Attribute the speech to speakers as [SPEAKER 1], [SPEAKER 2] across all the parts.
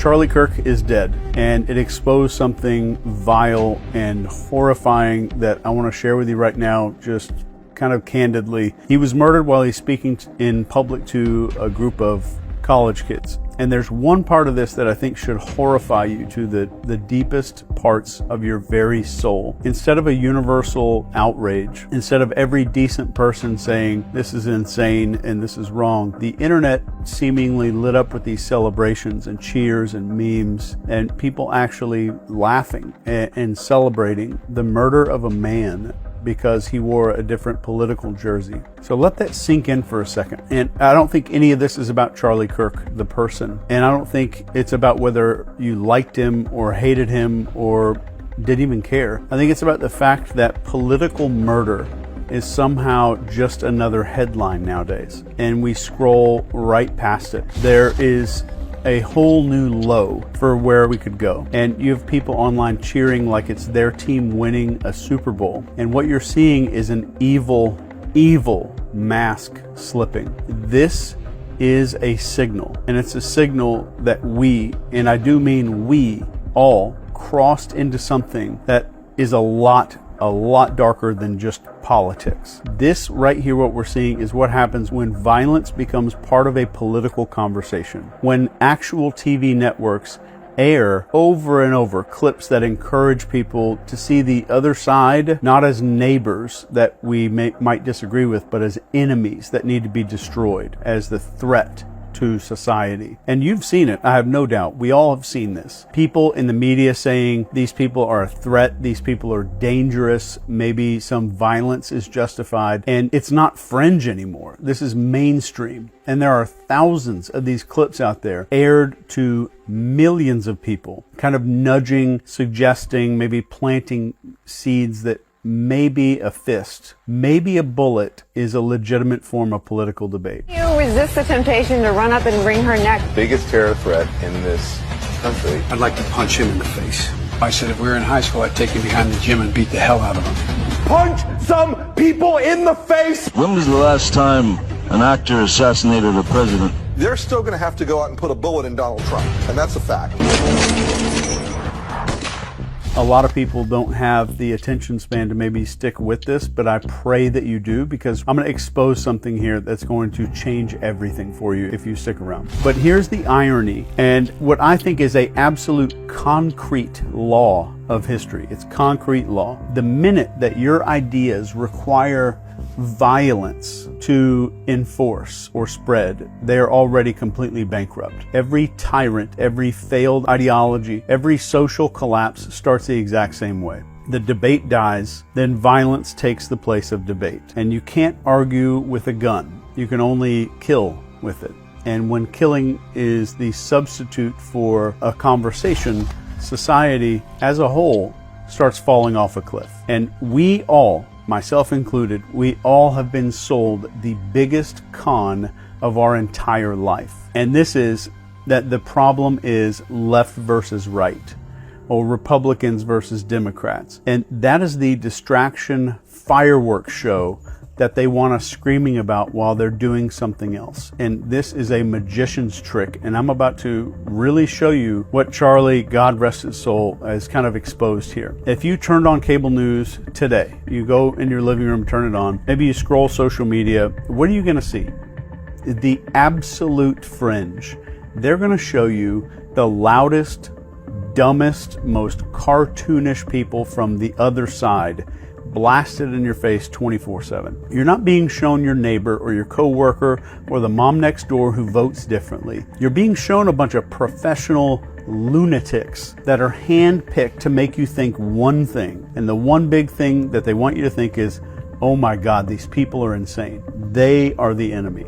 [SPEAKER 1] Charlie Kirk is dead, and it exposed something vile and horrifying that I want to share with you right now, just kind of candidly. He was murdered while he's speaking in public to a group of college kids. And there's one part of this that I think should horrify you to the deepest parts of your very soul. Instead of a universal outrage, instead of every decent person saying this is insane and this is wrong, the internet seemingly lit up with these celebrations and cheers and memes and people actually laughing and celebrating the murder of a man because he wore a different political jersey. So let that sink in for a second. And I don't think any of this is about Charlie Kirk, the person. And I don't think it's about whether you liked him or hated him or didn't even care. I think it's about the fact that political murder is somehow just another headline nowadays. And we scroll right past it. There is a whole new low for where we could go. And you have people online cheering like it's their team winning a Super Bowl. And what you're seeing is an evil mask slipping. This is a signal, and it's a signal that we, and I do mean we all, crossed into something that is a lot darker than just politics. This right here, what we're seeing, is what happens when violence becomes part of a political conversation. When actual TV networks air over and over clips that encourage people to see the other side not as neighbors that we might disagree with, but as enemies that need to be destroyed, as the threat to society. And you've seen it, I have no doubt. We all have seen this. People in the media saying these people are a threat, these people are dangerous, maybe some violence is justified, and it's not fringe anymore. This is mainstream. And there are thousands of these clips out there aired to millions of people, kind of nudging, suggesting, maybe planting seeds that maybe a fist, maybe a bullet is a legitimate form of political debate.
[SPEAKER 2] You resist the temptation to run up and wring her neck.
[SPEAKER 3] Biggest terror threat in this country.
[SPEAKER 4] I'd like to punch him in the face. I said if we were in high school, I'd take him behind the gym and beat the hell out of him.
[SPEAKER 5] Punch some people in the face!
[SPEAKER 6] When was the last time an actor assassinated a president?
[SPEAKER 3] They're still going to have to go out and put a bullet in Donald Trump, and that's a fact.
[SPEAKER 1] A lot of people don't have the attention span to maybe stick with this, but I pray that you do, because I'm going to expose something here that's going to change everything for you if you stick around. But here's the irony, and what I think is a absolute concrete law of history. It's concrete law. The minute that your ideas require violence to enforce or spread, they are already completely bankrupt. Every tyrant, every failed ideology, every social collapse starts the exact same way. The debate dies, then violence takes the place of debate. And you can't argue with a gun. You can only kill with it. And when killing is the substitute for a conversation, society as a whole starts falling off a cliff. And we all, myself included, we all have been sold the biggest con of our entire life. And this is that the problem is left versus right, or Republicans versus Democrats. And that is the distraction fireworks show that they want us screaming about while they're doing something else. And this is a magician's trick, and I'm about to really show you what Charlie, God rest his soul, has kind of exposed here. If you turned on cable news today, you go in your living room, turn it on, maybe you scroll social media, what are you gonna see? The absolute fringe. They're gonna show you the loudest, dumbest, most cartoonish people from the other side blasted in your face 24/7. You're not being shown your neighbor or your coworker or the mom next door who votes differently. You're being shown a bunch of professional lunatics that are handpicked to make you think one thing. And the one big thing that they want you to think is, oh my God, these people are insane. They are the enemy.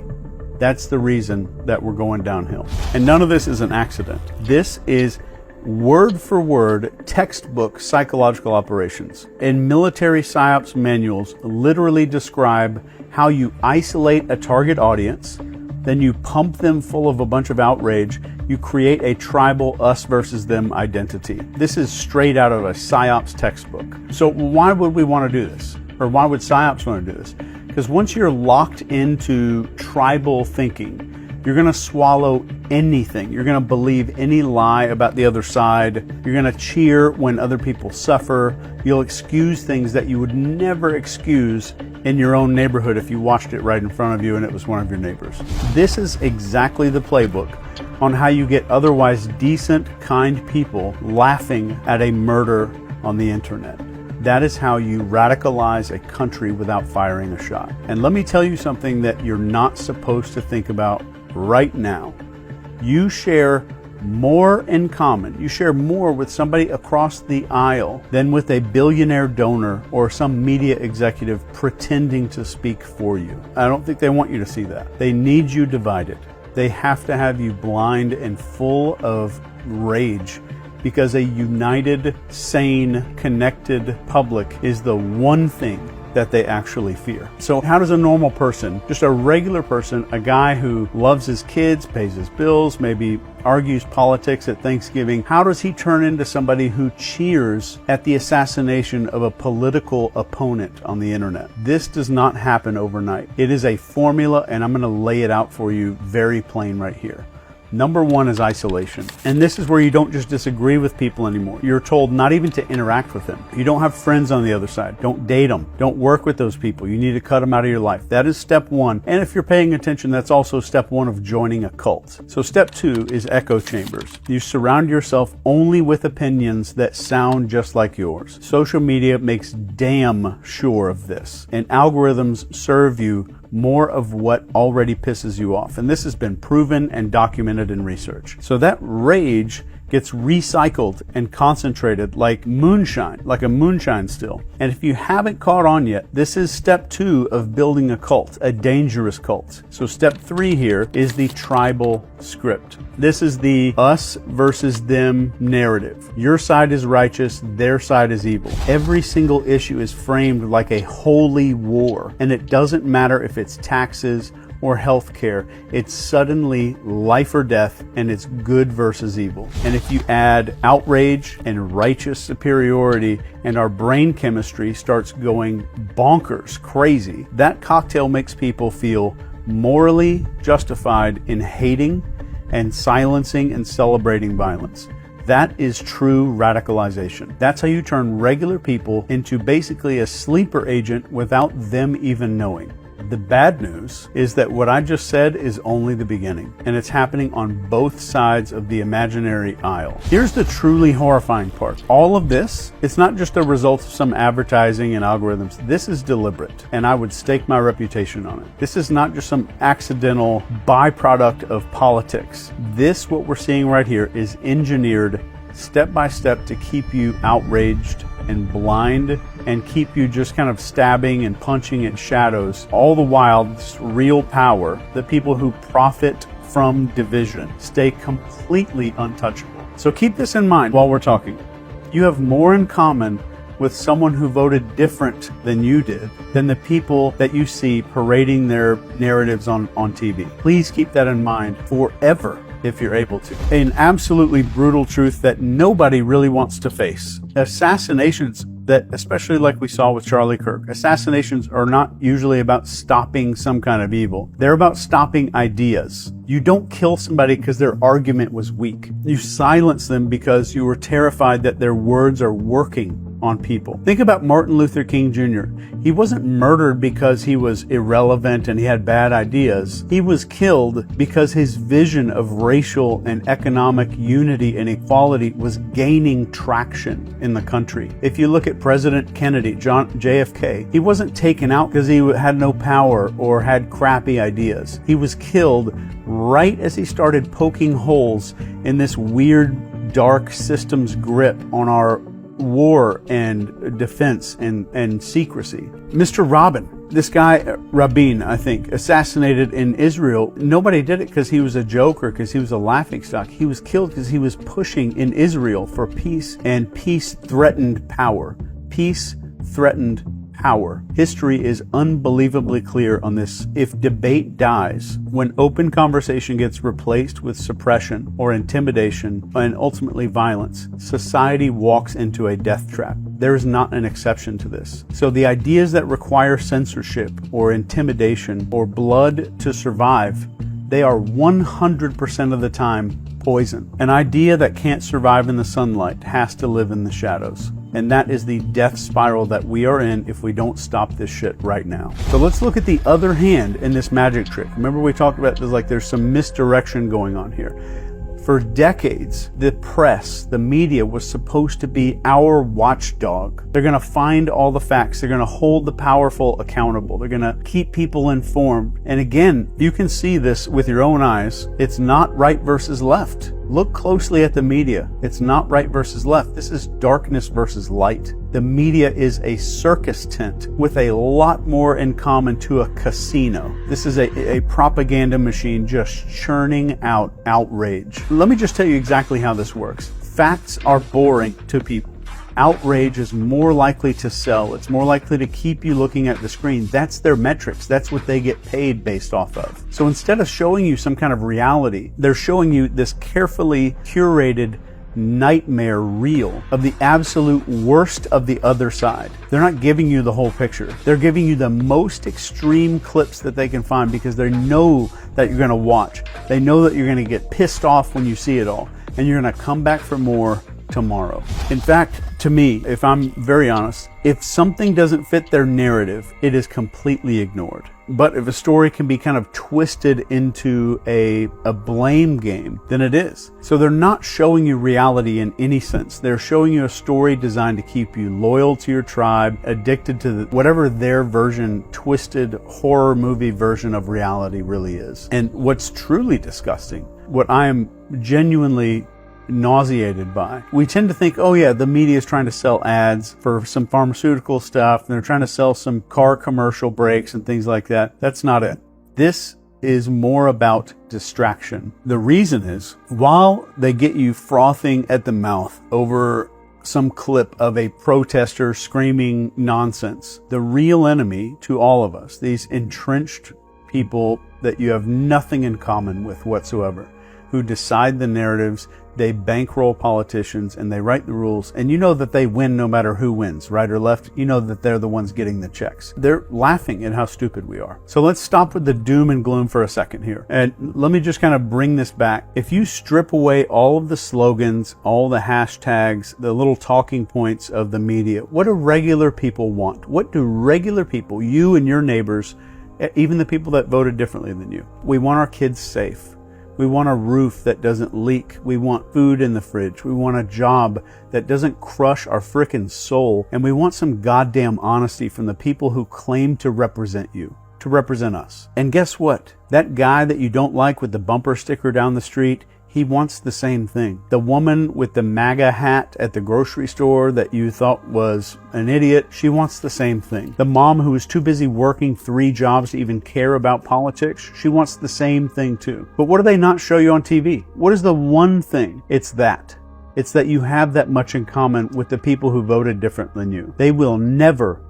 [SPEAKER 1] That's the reason that we're going downhill. And none of this is an accident. This is word for word textbook psychological operations. And military psyops manuals literally describe how you isolate a target audience, then you pump them full of a bunch of outrage, you create a tribal us versus them identity. This is straight out of a psyops textbook. So why would we want to do this? Or why would psyops want to do this? Because once you're locked into tribal thinking, You're going to swallow anything. You're going to believe any lie about the other side. You're going to cheer when other people suffer. You'll excuse things that you would never excuse in your own neighborhood if you watched it right in front of you and it was one of your neighbors. This is exactly the playbook on how you get otherwise decent, kind people laughing at a murder on the internet. That is how you radicalize a country without firing a shot. And let me tell you something that you're not supposed to think about right now. You share more in common. You share more with somebody across the aisle than with a billionaire donor or some media executive pretending to speak for you. I don't think they want you to see that. They need you divided. They have to have you blind and full of rage, because a united, sane, connected public is the one thing that they actually fear. So how does a normal person, just a regular person, a guy who loves his kids, pays his bills, maybe argues politics at Thanksgiving, how does he turn into somebody who cheers at the assassination of a political opponent on the internet? This does not happen overnight. It is a formula, and I'm going to lay it out for you very plain right here. Number one is isolation. And this is where you don't just disagree with people anymore. You're told not even to interact with them. You don't have friends on the other side. Don't date them. Don't work with those people. You need to cut them out of your life. That is step one. And if you're paying attention, that's also step one of joining a cult. So step two is echo chambers. You surround yourself only with opinions that sound just like yours. Social media makes damn sure of this. And algorithms serve you more of what already pisses you off. And this has been proven and documented in research. So that rage gets recycled and concentrated like moonshine, like a moonshine still. And if you haven't caught on yet, this is step two of building a cult, a dangerous cult. So step three here is the tribal script. This is the us versus them narrative. Your side is righteous, their side is evil. Every single issue is framed like a holy war, and it doesn't matter if it's taxes or healthcare. It's suddenly life or death, and it's good versus evil. And if you add outrage and righteous superiority, and our brain chemistry starts going bonkers, crazy, that cocktail makes people feel morally justified in hating and silencing and celebrating violence. That is true radicalization. That's how you turn regular people into basically a sleeper agent without them even knowing. The bad news is that what I just said is only the beginning, and it's happening on both sides of the imaginary aisle. Here's the truly horrifying part. All of this, it's not just a result of some advertising and algorithms. This is deliberate, and I would stake my reputation on it. This is not just some accidental byproduct of politics. This, what we're seeing right here, is engineered step by step to keep you outraged and blind and keep you just kind of stabbing and punching at shadows. All the while, this real power, the people who profit from division, stay completely untouchable. So keep this in mind while we're talking. You have more in common with someone who voted different than you did than the people that you see parading their narratives on TV. Please keep that in mind forever, if you're able to. An absolutely brutal truth that nobody really wants to face. Assassinations that, especially like we saw with Charlie Kirk, assassinations are not usually about stopping some kind of evil. They're about stopping ideas. You don't kill somebody because their argument was weak. You silence them because you were terrified that their words are working on people. Think about Martin Luther King Jr. He wasn't murdered because he was irrelevant and he had bad ideas. He was killed because his vision of racial and economic unity and equality was gaining traction in the country. If you look at President Kennedy, JFK, he wasn't taken out because he had no power or had crappy ideas. He was killed right as he started poking holes in this weird, dark system's grip on our war and defense and secrecy. Mr. Rabin, this guy, Rabin, I think, assassinated in Israel. Nobody did it because he was a joke or because he was a laughingstock. He was killed because he was pushing in Israel for peace, and peace threatened power. Peace threatened power. History is unbelievably clear on this. If debate dies, when open conversation gets replaced with suppression or intimidation and ultimately violence, society walks into a death trap. There is not an exception to this. So the ideas that require censorship or intimidation or blood to survive, They are 100% of the time poison. An idea that can't survive in the sunlight has to live in the shadows. And that is the death spiral that we are in if we don't stop this shit right now. So let's look at the other hand in this magic trick. Remember we talked about there's some misdirection going on here. For decades, the press, the media was supposed to be our watchdog. They're going to find all the facts. They're going to hold the powerful accountable. They're going to keep people informed. And again, you can see this with your own eyes. It's not right versus left. Look closely at the media. It's not right versus left. This is darkness versus light. The media is a circus tent with a lot more in common to a casino. This is a propaganda machine just churning out outrage. Let me just tell you exactly how this works. Facts are boring to people. Outrage is more likely to sell. It's more likely to keep you looking at the screen. That's their metrics. That's what they get paid based off of. So instead of showing you some kind of reality, they're showing you this carefully curated nightmare reel of the absolute worst of the other side. They're not giving you the whole picture. They're giving you the most extreme clips that they can find because they know that you're going to watch. They know that you're going to get pissed off when you see it all, and you're going to come back for more tomorrow. In fact, to me, if I'm very honest, if something doesn't fit their narrative, it is completely ignored. But if a story can be kind of twisted into a blame game, then it is. So they're not showing you reality in any sense. They're showing you a story designed to keep you loyal to your tribe, addicted to whatever their version, twisted horror movie version of reality really is. And what's truly disgusting, what I am genuinely nauseated by. We tend to think, oh yeah, the media is trying to sell ads for some pharmaceutical stuff, and they're trying to sell some car commercial breaks and things like that. That's not it. This is more about distraction. The reason is, while they get you frothing at the mouth over some clip of a protester screaming nonsense, the real enemy to all of us, these entrenched people that you have nothing in common with whatsoever, who decide the narratives, they bankroll politicians, and they write the rules, and you know that they win no matter who wins, right or left. You know that they're the ones getting the checks. They're laughing at how stupid we are. So let's stop with the doom and gloom for a second here. And let me just kind of bring this back. If you strip away all of the slogans, all the hashtags, the little talking points of the media, what do regular people want? What do regular people, you and your neighbors, even the people that voted differently than you? We want our kids safe. We want a roof that doesn't leak. We want food in the fridge. We want a job that doesn't crush our frickin' soul. And we want some goddamn honesty from the people who claim to represent you, to represent us. And guess what? That guy that you don't like with the bumper sticker down the street, he wants the same thing. The woman with the MAGA hat at the grocery store that you thought was an idiot, she wants the same thing. The mom who is too busy working 3 jobs to even care about politics, she wants the same thing too. But what do they not show you on TV? What is the one thing? It's that you have that much in common with the people who voted different than you. They will never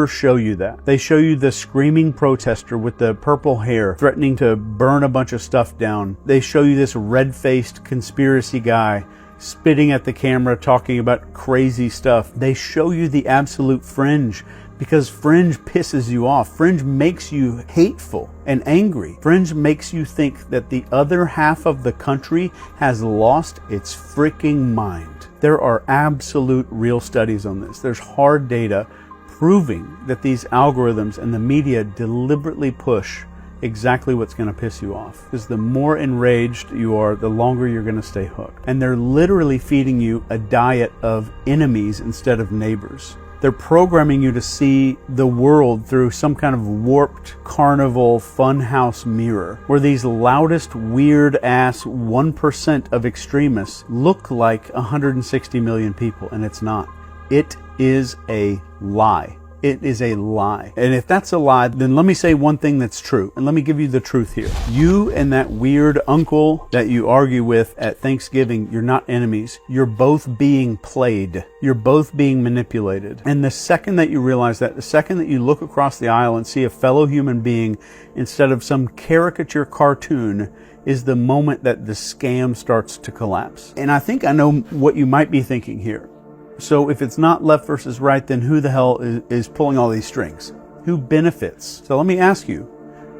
[SPEAKER 1] show you that. They show you the screaming protester with the purple hair threatening to burn a bunch of stuff down. They show you this red-faced conspiracy guy spitting at the camera talking about crazy stuff. They show you the absolute fringe because fringe pisses you off. Fringe makes you hateful and angry. Fringe makes you think that the other half of the country has lost its freaking mind. There are absolute real studies on this. There's hard data proving that these algorithms and the media deliberately push exactly what's going to piss you off. Because the more enraged you are, the longer you're going to stay hooked. And they're literally feeding you a diet of enemies instead of neighbors. They're programming you to see the world through some kind of warped carnival funhouse mirror, where these loudest, weird-ass 1% of extremists look like 160 million people, and it's not. It is a lie. It is a lie. And if that's a lie, then let me say one thing that's true. And let me give you the truth here. You and that weird uncle that you argue with at Thanksgiving, you're not enemies. You're both being played. You're both being manipulated. And the second that you realize that, the second that you look across the aisle and see a fellow human being instead of some caricature cartoon, is the moment that the scam starts to collapse. And I think I know what you might be thinking here. So if it's not left versus right, then who the hell is pulling all these strings? Who benefits? So let me ask you,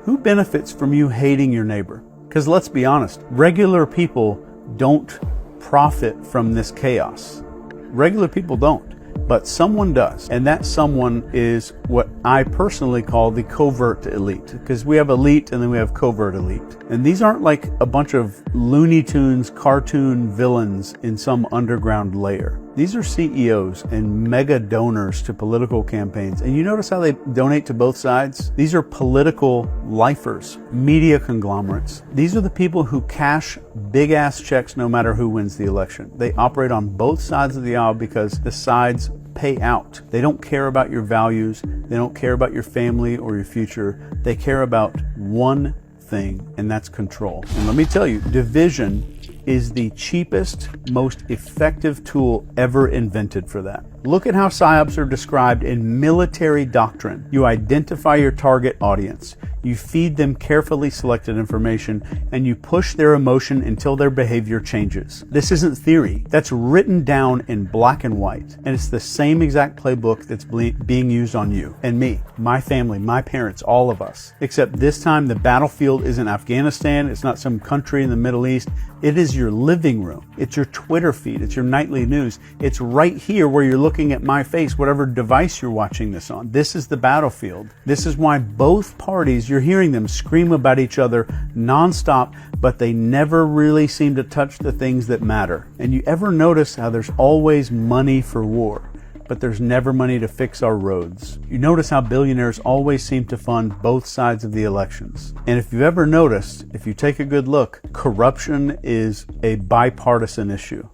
[SPEAKER 1] Who benefits from you hating your neighbor? Because let's be honest, regular people don't profit from this chaos. Regular people don't. But someone does, and that someone is what I personally call the covert elite, because we have elite and then we have covert elite. And these aren't like a bunch of Looney Tunes cartoon villains in some underground lair. These are CEOs and mega donors to political campaigns. And you notice how they donate to both sides? These are political lifers, media conglomerates. These are the people who cash big ass checks no matter who wins the election. They operate on both sides of the aisle because the sides pay out. They don't care about your values. They don't care about your family or your future. They care about one thing, and that's control. And let me tell you, division is the cheapest, most effective tool ever invented for that. Look at how psyops are described in military doctrine. You identify your target audience, you feed them carefully selected information, and you push their emotion until their behavior changes. This isn't theory. That's written down in black and white. And it's the same exact playbook that's being used on you and me, my family, my parents, all of us. Except this time the battlefield isn't Afghanistan. It's not some country in the Middle East. It is your living room. It's your Twitter feed. It's your nightly news. It's right here where you're looking at my face, whatever device you're watching this on. This is the battlefield. This is why both parties, you're hearing them scream about each other nonstop, but they never really seem to touch the things that matter. And you ever notice how there's always money for war, but there's never money to fix our roads? You notice how billionaires always seem to fund both sides of the elections. And if you've ever noticed, if you take a good look, corruption is a bipartisan issue.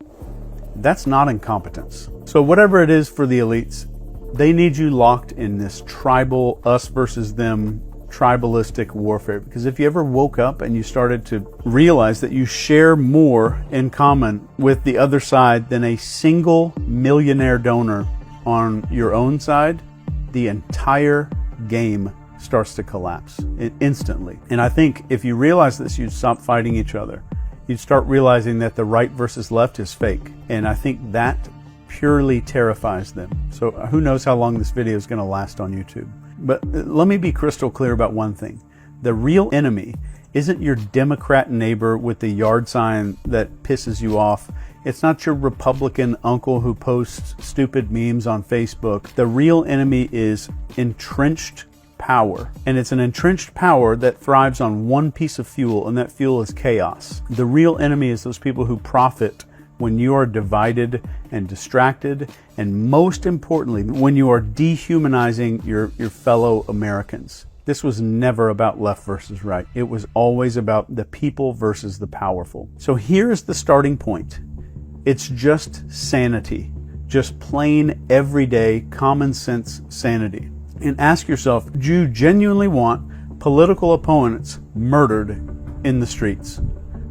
[SPEAKER 1] That's not incompetence. So whatever it is for the elites, they need you locked in this tribal, us versus them, tribalistic warfare. Because if you ever woke up and you started to realize that you share more in common with the other side than a single millionaire donor on your own side, the entire game starts to collapse instantly. And I think if you realize this, you'd stop fighting each other. You'd start realizing that the right versus left is fake. And I think that purely terrifies them. So who knows how long this video is going to last on YouTube. But let me be crystal clear about one thing. The real enemy isn't your Democrat neighbor with the yard sign that pisses you off. It's not your Republican uncle who posts stupid memes on Facebook. The real enemy is entrenched power. And it's an entrenched power that thrives on one piece of fuel, and that fuel is chaos. The real enemy is those people who profit when you are divided and distracted, and most importantly, when you are dehumanizing your fellow Americans. This was never about left versus right. It was always about the people versus the powerful. So here's the starting point. It's just sanity. Just plain, everyday, common sense sanity. And ask yourself, do you genuinely want political opponents murdered in the streets?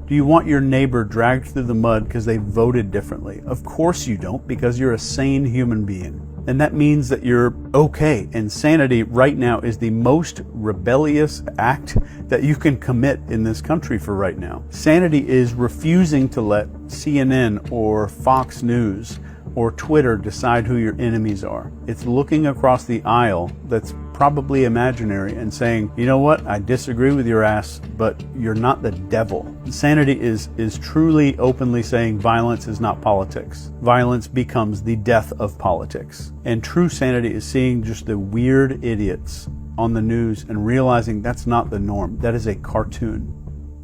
[SPEAKER 1] Do you want your neighbor dragged through the mud because they voted differently? Of course you don't, because you're a sane human being. And that means that you're okay. And sanity right now is the most rebellious act that you can commit in this country for right now. Sanity is refusing to let CNN or Fox News or Twitter decide who your enemies are. It's looking across the aisle that's probably imaginary and saying, you know what, I disagree with your ass, but you're not the devil. Sanity is truly openly saying violence is not politics. Violence becomes the death of politics. And true sanity is seeing just the weird idiots on the news and realizing that's not the norm. That is a cartoon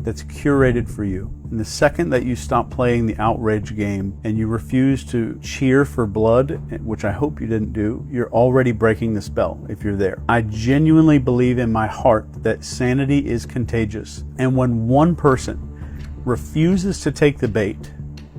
[SPEAKER 1] that's curated for you. And the second that you stop playing the outrage game and you refuse to cheer for blood, which I hope you didn't do, you're already breaking the spell if you're there. I genuinely believe in my heart that sanity is contagious. And when one person refuses to take the bait,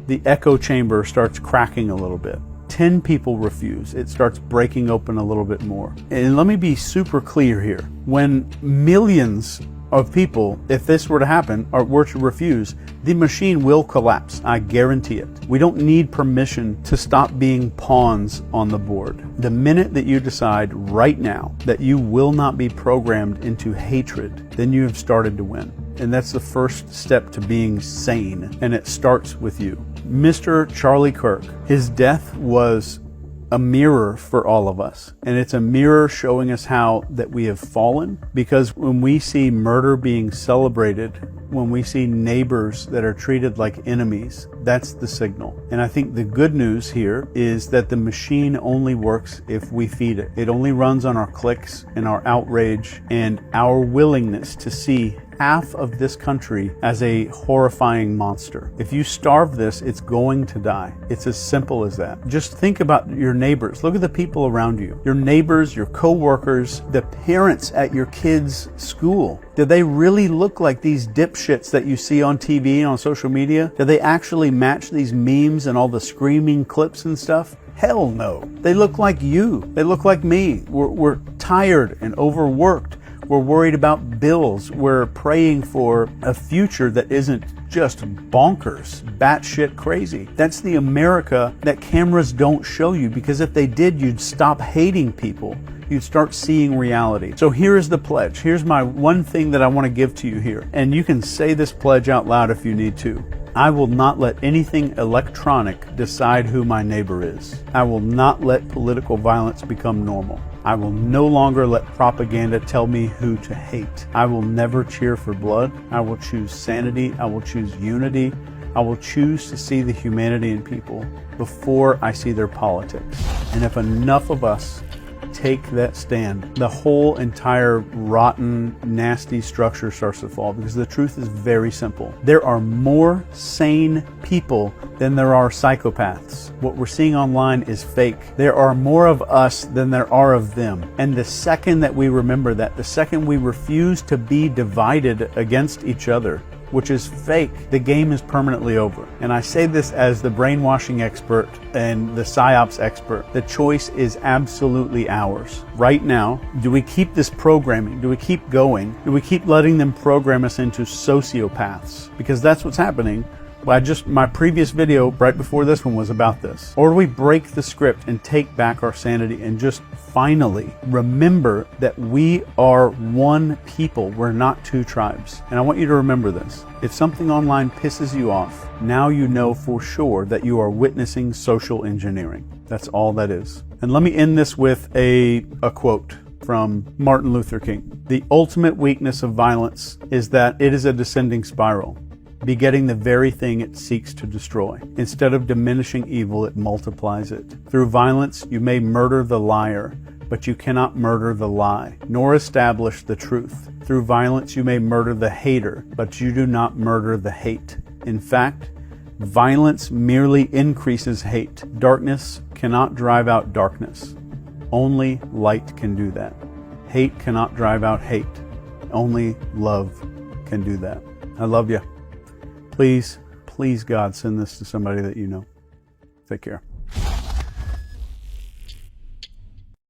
[SPEAKER 1] the echo chamber starts cracking a little bit. 10 people refuse, it starts breaking open a little bit more. And let me be super clear here. When millions of people, if this were to happen, or were to refuse, the machine will collapse. I guarantee it. We don't need permission to stop being pawns on the board. The minute that you decide right now that you will not be programmed into hatred, then you have started to win. And that's the first step to being sane. And it starts with you. Mr. Charlie Kirk, his death was a mirror for all of us. And it's a mirror showing us how that we have fallen, because when we see murder being celebrated, when we see neighbors that are treated like enemies, that's the signal. And I think the good news here is that the machine only works if we feed it. It only runs on our clicks and our outrage and our willingness to see half of this country as a horrifying monster. If you starve this, it's going to die. It's as simple as that. Just think about your neighbors. Look at the people around you. Your neighbors, your co-workers, the parents at your kids' school. Do they really look like these dipshits that you see on TV and on social media? Do they actually match these memes and all the screaming clips and stuff? Hell no. They look like you. They look like me. We're tired and overworked. We're worried about bills. We're praying for a future that isn't just bonkers, batshit crazy. That's the America that cameras don't show you, because if they did, you'd stop hating people. You'd start seeing reality. So here is the pledge. Here's my one thing that I want to give to you here. And you can say this pledge out loud if you need to. I will not let anything electronic decide who my neighbor is. I will not let political violence become normal. I will no longer let propaganda tell me who to hate. I will never cheer for blood. I will choose sanity. I will choose unity. I will choose to see the humanity in people before I see their politics. And if enough of us take that stand, the whole entire rotten, nasty structure starts to fall, because the truth is very simple. There are more sane people than there are psychopaths. What we're seeing online is fake. There are more of us than there are of them. And the second that we remember that, the second we refuse to be divided against each other, which is fake, the game is permanently over. And I say this as the brainwashing expert and the psyops expert. The choice is absolutely ours. Right now, do we keep this programming? Do we keep going? Do we keep letting them program us into sociopaths? Because that's what's happening. My previous video right before this one was about this. Or do we break the script and take back our sanity and just finally remember that we are one people? We're not two tribes. And I want you to remember this. If something online pisses you off, now you know for sure that you are witnessing social engineering. That's all that is. And let me end this with a quote from Martin Luther King. The ultimate weakness of violence is that it is a descending spiral, begetting the very thing it seeks to destroy. Instead of diminishing evil, it multiplies it. Through violence, you may murder the liar, but you cannot murder the lie, nor establish the truth. Through violence, you may murder the hater, but you do not murder the hate. In fact, violence merely increases hate. Darkness cannot drive out darkness. Only light can do that. Hate cannot drive out hate. Only love can do that. I love you. Please, please, God, send this to somebody that you know. Take care.